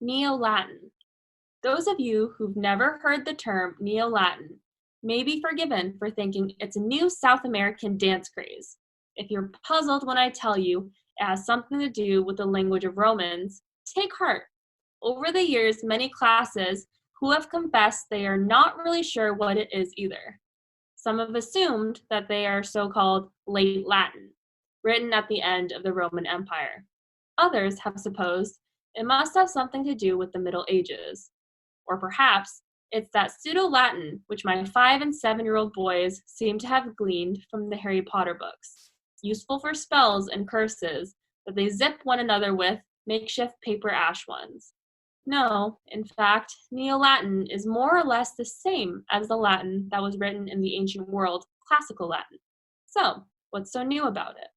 Neo-Latin. Those of you who've never heard the term Neo-Latin may be forgiven for thinking it's a new South American dance craze. If you're puzzled when I tell you it has something to do with the language of Romans, take heart. Over the years, many classes who have confessed they are not really sure what it is either. Some have assumed that they are so-called late Latin, written at the end of the Roman Empire. Others have supposed it must have something to do with the Middle Ages. Or perhaps it's that pseudo-Latin which my 5 and 7-year-old boys seem to have gleaned from the Harry Potter books, useful for spells and curses that they zip one another with makeshift paper ash ones. No, in fact, Neo-Latin is more or less the same as the Latin that was written in the ancient world, Classical Latin. So, what's so new about it?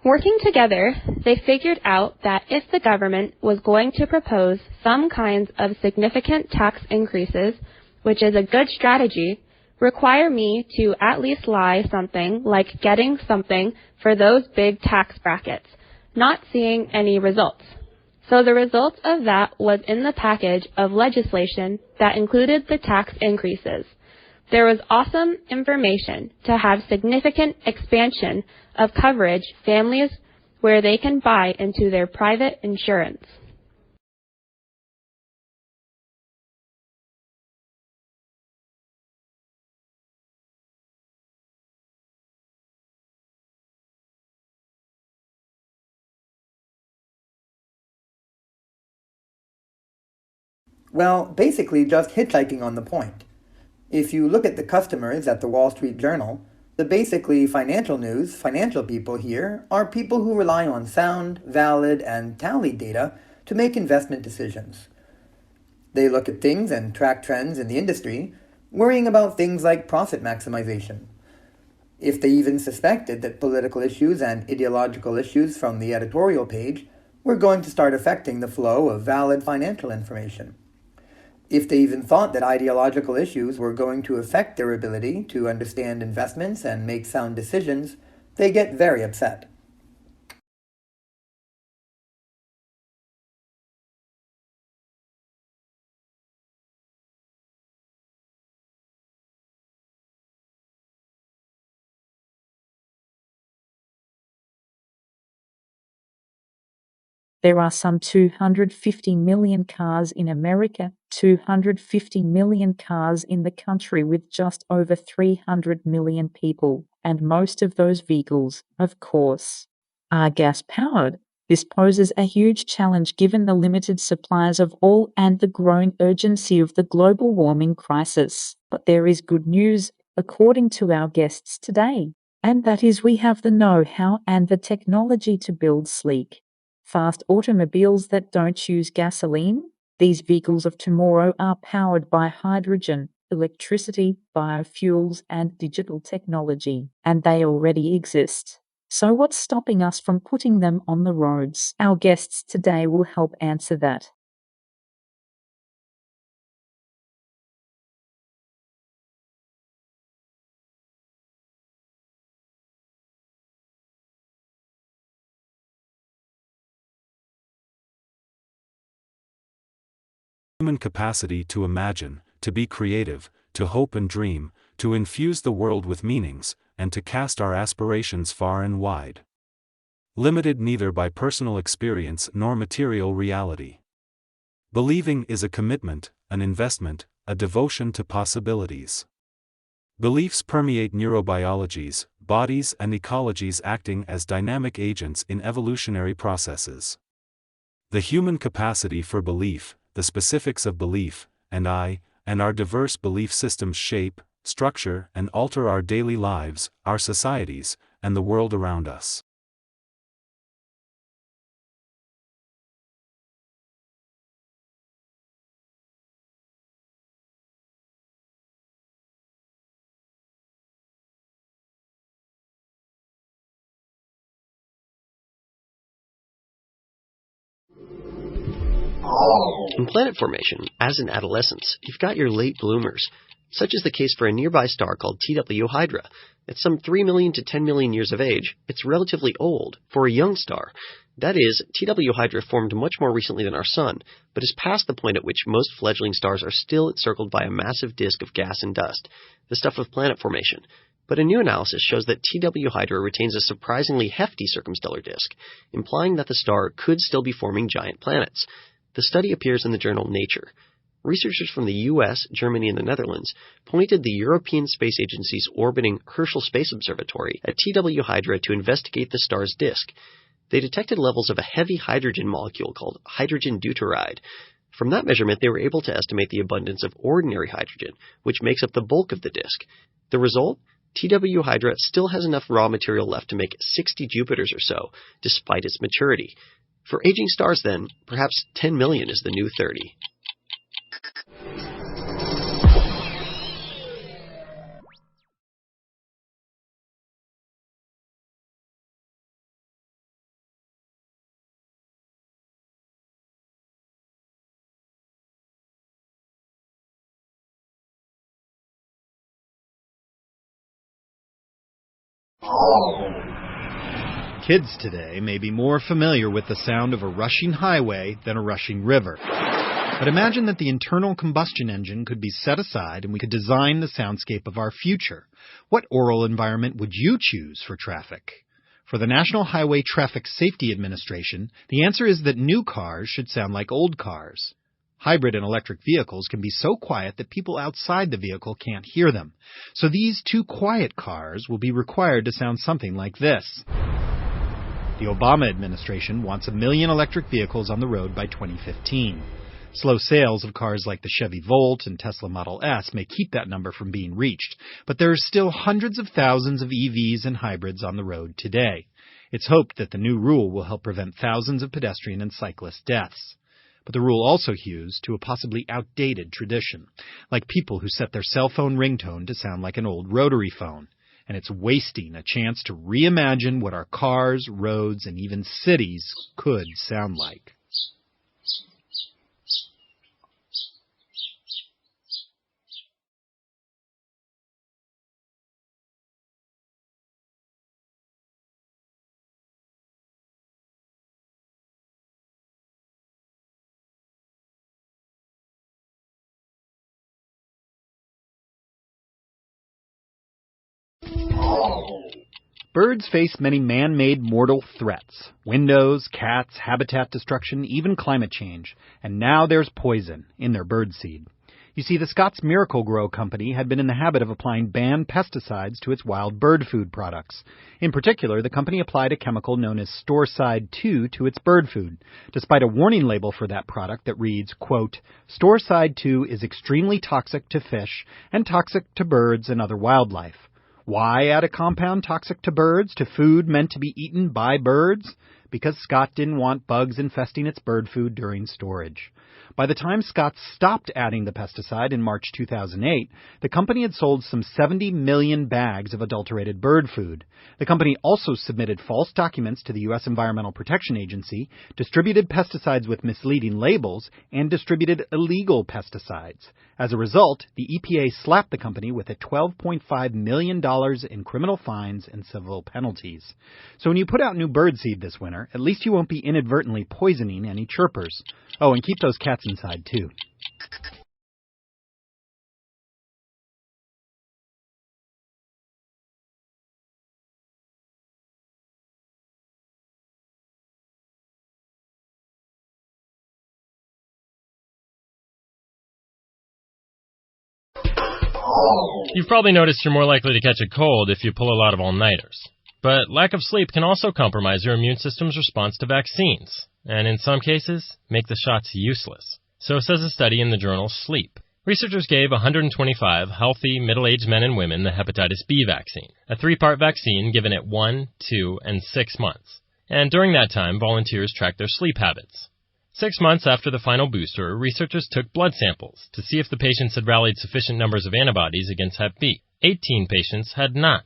Working together, they figured out that if the government was going to propose some kinds of significant tax increases, which is a good strategy, require me to at least lie something like getting something for those big tax brackets, not seeing any results. So the result of that was in the package of legislation that included the tax increases. There was awesome information to have significant expansion of coverage families where they can buy into their private insurance. Well, basically just hitchhiking on the point. If you look at the customers at the Wall Street Journal, the basically financial news, financial people here are people who rely on sound, valid, and tallied data to make investment decisions. They look at things and track trends in the industry, worrying about things like profit maximization. If they even suspected that political issues and ideological issues from the editorial page were going to start affecting the flow of valid financial information. If they even thought that ideological issues were going to affect their ability to understand investments and make sound decisions, they get very upset. There are some 250 million cars in America, 250 million cars in the country with just over 300 million people, and most of those vehicles, of course, are gas-powered. This poses a huge challenge given the limited supplies of all and the growing urgency of the global warming crisis. But there is good news, according to our guests today, and that is we have the know-how and the technology to build sleek, fast automobiles that don't use gasoline. These vehicles of tomorrow are powered by hydrogen, electricity, biofuels, and digital technology, and they already exist. So what's stopping us from putting them on the roads? Our guests today will help answer that. Human capacity to imagine, to be creative, to hope and dream, to infuse the world with meanings, and to cast our aspirations far and wide. Limited neither by personal experience nor material reality. Believing is a commitment, an investment, a devotion to possibilities. Beliefs permeate neurobiologies, bodies and ecologies acting as dynamic agents in evolutionary processes. The human capacity for belief, the specifics of belief, and our diverse belief systems shape, structure, and alter our daily lives, our societies, and the world around us. In planet formation, as in adolescence, you've got your late bloomers. Such is the case for a nearby star called TW Hydra. At some 3 million to 10 million years of age, it's relatively old for a young star. That is, TW Hydra formed much more recently than our Sun, but is past the point at which most fledgling stars are still encircled by a massive disk of gas and dust, the stuff of planet formation. But a new analysis shows that TW Hydra retains a surprisingly hefty circumstellar disk, implying that the star could still be forming giant planets. The study appears in the journal Nature. Researchers from the US, Germany, and the Netherlands pointed the European Space Agency's orbiting Herschel Space Observatory at TW Hydra to investigate the star's disk. They detected levels of a heavy hydrogen molecule called hydrogen deuteride. From that measurement, they were able to estimate the abundance of ordinary hydrogen, which makes up the bulk of the disk. The result? TW Hydra still has enough raw material left to make 60 Jupiters or so, despite its maturity. For aging stars, then, perhaps 10 million is the new 30. Kids today may be more familiar with the sound of a rushing highway than a rushing river. But imagine that the internal combustion engine could be set aside and we could design the soundscape of our future. What oral environment would you choose for traffic? For the National Highway Traffic Safety Administration, the answer is that new cars should sound like old cars. Hybrid and electric vehicles can be so quiet that people outside the vehicle can't hear them. So these two quiet cars will be required to sound something like this. The Obama administration wants 1 million electric vehicles on the road by 2015. Slow sales of cars like the Chevy Volt and Tesla Model S may keep that number from being reached, but there are still hundreds of thousands of EVs and hybrids on the road today. It's hoped that the new rule will help prevent thousands of pedestrian and cyclist deaths. But the rule also hews to a possibly outdated tradition, like people who set their cell phone ringtone to sound like an old rotary phone. And it's wasting a chance to reimagine what our cars, roads, and even cities could sound like. Birds face many man-made mortal threats. Windows, cats, habitat destruction, even climate change. And now there's poison in their birdseed. You see, the Scott's Miracle-Gro company had been in the habit of applying banned pesticides to its wild bird food products. In particular, the company applied a chemical known as Storeside 2 to its bird food, despite a warning label for that product that reads, quote, "Storeside 2 is extremely toxic to fish and toxic to birds and other wildlife." Why add a compound toxic to birds to food meant to be eaten by birds? Because Scott didn't want bugs infesting its bird food during storage. By the time Scott stopped adding the pesticide in March 2008, the company had sold some 70 million bags of adulterated bird food. The company also submitted false documents to the U.S. Environmental Protection Agency, distributed pesticides with misleading labels, and distributed illegal pesticides. As a result, the EPA slapped the company with a $12.5 million in criminal fines and civil penalties. So when you put out new birdseed this winter, at least you won't be inadvertently poisoning any chirpers. Oh, and keep those cats inside, too. You've probably noticed you're more likely to catch a cold if you pull a lot of all-nighters. But lack of sleep can also compromise your immune system's response to vaccines, and in some cases, make the shots useless. So says a study in the journal Sleep. Researchers gave 125 healthy, middle-aged men and women the hepatitis B vaccine, a 3-part vaccine given at 1, 2, and 6 months. And during that time, volunteers tracked their sleep habits. 6 months after the final booster, researchers took blood samples to see if the patients had rallied sufficient numbers of antibodies against Hep B. 18 patients had not.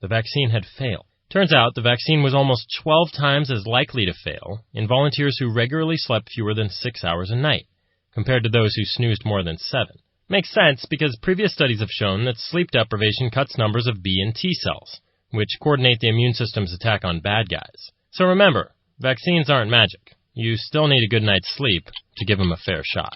The vaccine had failed. Turns out the vaccine was almost 12 times as likely to fail in volunteers who regularly slept fewer than 6 hours a night, compared to those who snoozed more than 7. Makes sense because previous studies have shown that sleep deprivation cuts numbers of B and T cells, which coordinate the immune system's attack on bad guys. So remember, vaccines aren't magic. You still need a good night's sleep to give them a fair shot.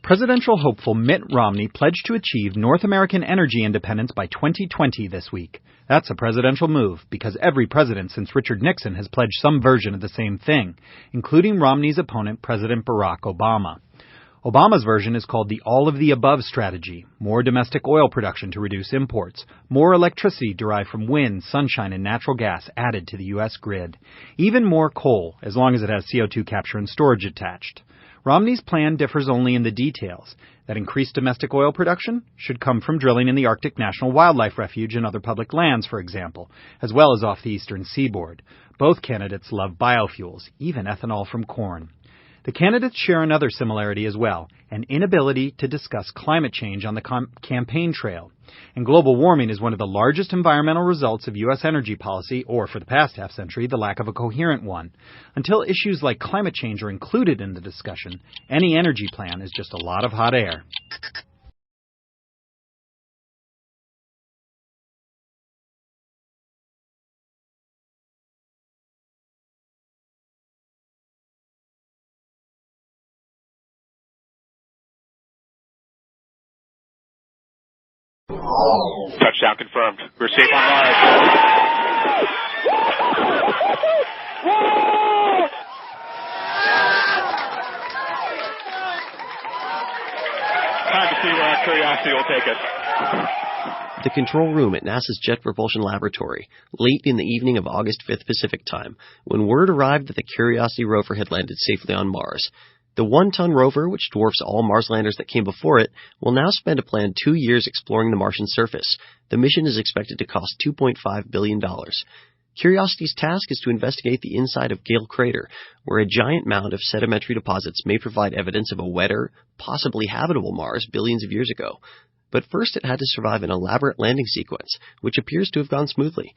Presidential hopeful Mitt Romney pledged to achieve North American energy independence by 2020 this week. That's a presidential move, because every president since Richard Nixon has pledged some version of the same thing, including Romney's opponent, President Barack Obama. Obama's version is called the all-of-the-above strategy: more domestic oil production to reduce imports, more electricity derived from wind, sunshine, and natural gas added to the U.S. grid, even more coal, as long as it has CO2 capture and storage attached. Romney's plan differs only in the details, that increased domestic oil production should come from drilling in the Arctic National Wildlife Refuge and other public lands, for example, as well as off the eastern seaboard. Both candidates love biofuels, even ethanol from corn. The candidates share another similarity as well, an inability to discuss climate change on the campaign trail. And global warming is one of the largest environmental results of U.S. energy policy, or for the past half-century, the lack of a coherent one. Until issues like climate change are included in the discussion, any energy plan is just a lot of hot air. Touchdown confirmed. We're safe on Mars. Time to see where our curiosity will take us. The control room at NASA's Jet Propulsion Laboratory, late in the evening of August 5th Pacific Time, when word arrived that the Curiosity rover had landed safely on Mars. The 1-ton rover, which dwarfs all Mars landers that came before it, will now spend a planned 2 years exploring the Martian surface. The mission is expected to cost $2.5 billion. Curiosity's task is to investigate the inside of Gale Crater, where a giant mound of sedimentary deposits may provide evidence of a wetter, possibly habitable Mars billions of years ago. But first it had to survive an elaborate landing sequence, which appears to have gone smoothly.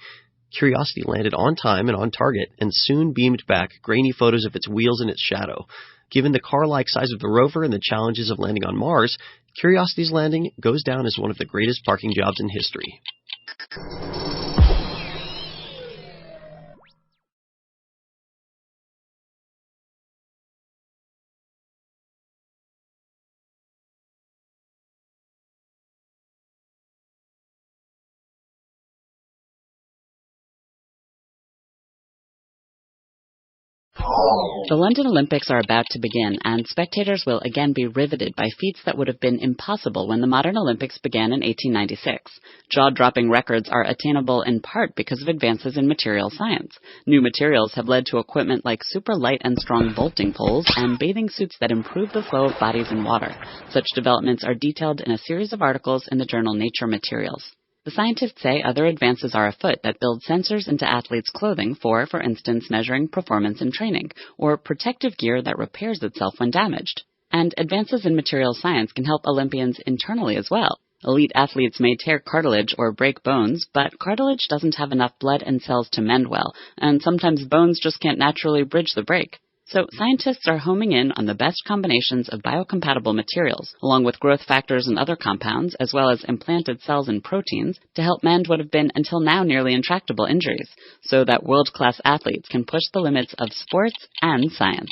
Curiosity landed on time and on target, and soon beamed back grainy photos of its wheels and its shadow. Given the car-like size of the rover and the challenges of landing on Mars, Curiosity's landing goes down as one of the greatest parking jobs in history. The London Olympics are about to begin, and spectators will again be riveted by feats that would have been impossible when the modern Olympics began in 1896. Jaw-dropping records are attainable in part because of advances in material science. New materials have led to equipment like super light and strong vaulting poles and bathing suits that improve the flow of bodies in water. Such developments are detailed in a series of articles in the journal Nature Materials. The scientists say other advances are afoot that build sensors into athletes' clothing for instance, measuring performance in training, or protective gear that repairs itself when damaged. And advances in material science can help Olympians internally as well. Elite athletes may tear cartilage or break bones, but cartilage doesn't have enough blood and cells to mend well, and sometimes bones just can't naturally bridge the break. So scientists are homing in on the best combinations of biocompatible materials, along with growth factors and other compounds, as well as implanted cells and proteins, to help mend what have been until now nearly intractable injuries, so that world-class athletes can push the limits of sports and science.